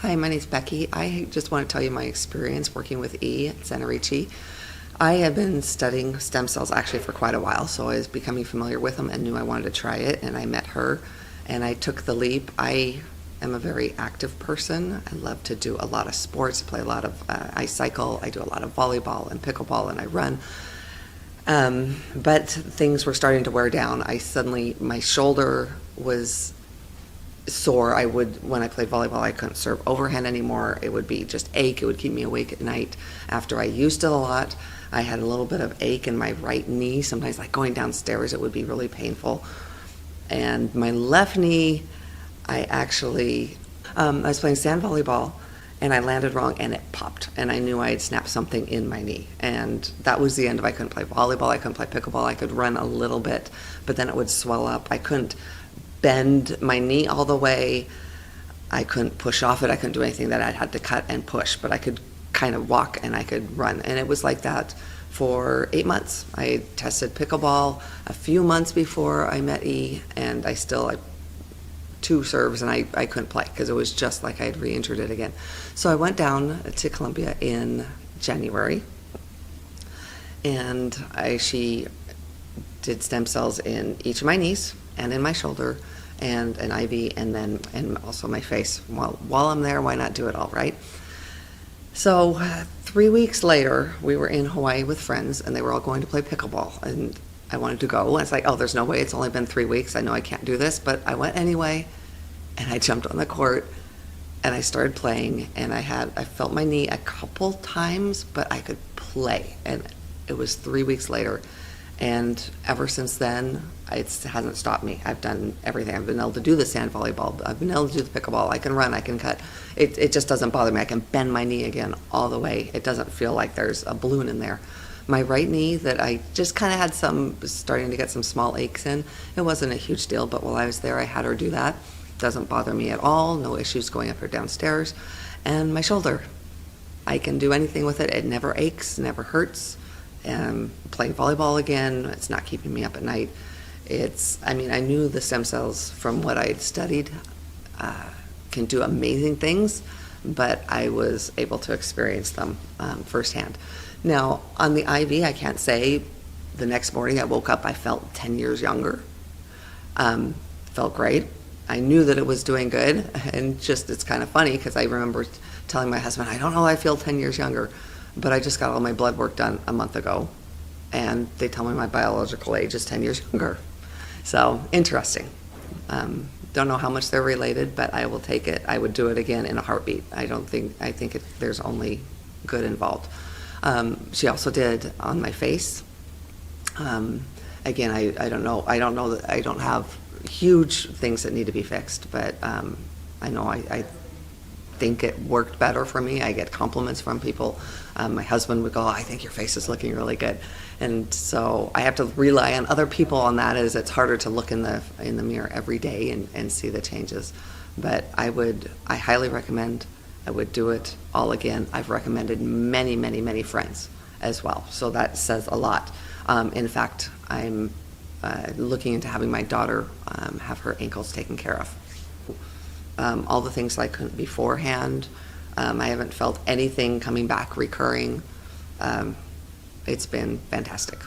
Hi, my name's Becky. I just want to tell you my experience working with E at Santa Ricci. I have been studying stem cells actually for quite a while, so I was becoming familiar with them and knew I wanted to try it, and I met her, and I took the leap. I am a very active person. I love to do a lot of sports, play a lot of, I cycle, I do a lot of volleyball and pickleball, and I run. But things were starting to wear down. My shoulder was sore. When I played volleyball, I couldn't serve overhand anymore. It would be just ache. It would keep me awake at night. After I used it a lot, I had a little bit of ache in my right knee. Sometimes like going downstairs, it would be really painful. And my left knee, I was playing sand volleyball and I landed wrong and it popped. And I knew I had snapped something in my knee. And that was the end of I couldn't play volleyball. I couldn't play pickleball. I could run a little bit, but then it would swell up. I couldn't bend my knee all the way. I couldn't push off it. I couldn't do anything that I had to cut and push, but I could kind of walk and I could run. And it was like that for 8 months. I tested pickleball a few months before I met E, and I 2 serves and I couldn't play because it was just like I had re-injured it again. So I went down to Columbia in January, and she did stem cells in each of my knees and in my shoulder and an IV and also my face. While I'm there, why not do it all, right? So 3 weeks later, we were in Hawaii with friends and they were all going to play pickleball, and I wanted to go. It's like, oh, there's no way. It's only been 3 weeks. I know I can't do this, but I went anyway, and I jumped on the court and I started playing, and I felt my knee a couple times, but I could play. And it was 3 weeks later. And ever since then, it hasn't stopped me. I've done everything. I've been able to do the sand volleyball. I've been able to do the pickleball. I can run. I can cut. It just doesn't bother me. I can bend my knee again all the way. It doesn't feel like there's a balloon in there. My right knee that I just kind of had starting to get some small aches in, it wasn't a huge deal, but while I was there, I had her do that. Doesn't bother me at all. No issues going up or downstairs. And my shoulder, I can do anything with it. It never aches, never hurts. Playing volleyball again, it's not keeping me up at night. I knew the stem cells from what I had studied can do amazing things, but I was able to experience them firsthand. Now, on the IV, I can't say the next morning I woke up, I felt 10 years younger. Felt great. I knew that it was doing good, and it's kind of funny because I remember telling my husband, I don't know, I feel 10 years younger. But I just got all my blood work done a month ago, and they tell me my biological age is 10 years younger. So, interesting. Don't know how much they're related, but I will take it. I would do it again in a heartbeat. I think there's only good involved. She also did on my face. Again, I don't know that I don't have huge things that need to be fixed, but I know I think it worked better for me. I get compliments from people. My husband would go, I think your face is looking really good. And so I have to rely on other people on that, as it's harder to look in the mirror every day and see the changes. But I highly recommend. I would do it all again. I've recommended many, many, many friends as well. So that says a lot. In fact, I'm looking into having my daughter have her ankles taken care of. All the things I couldn't beforehand. I haven't felt anything coming back recurring. It's been fantastic.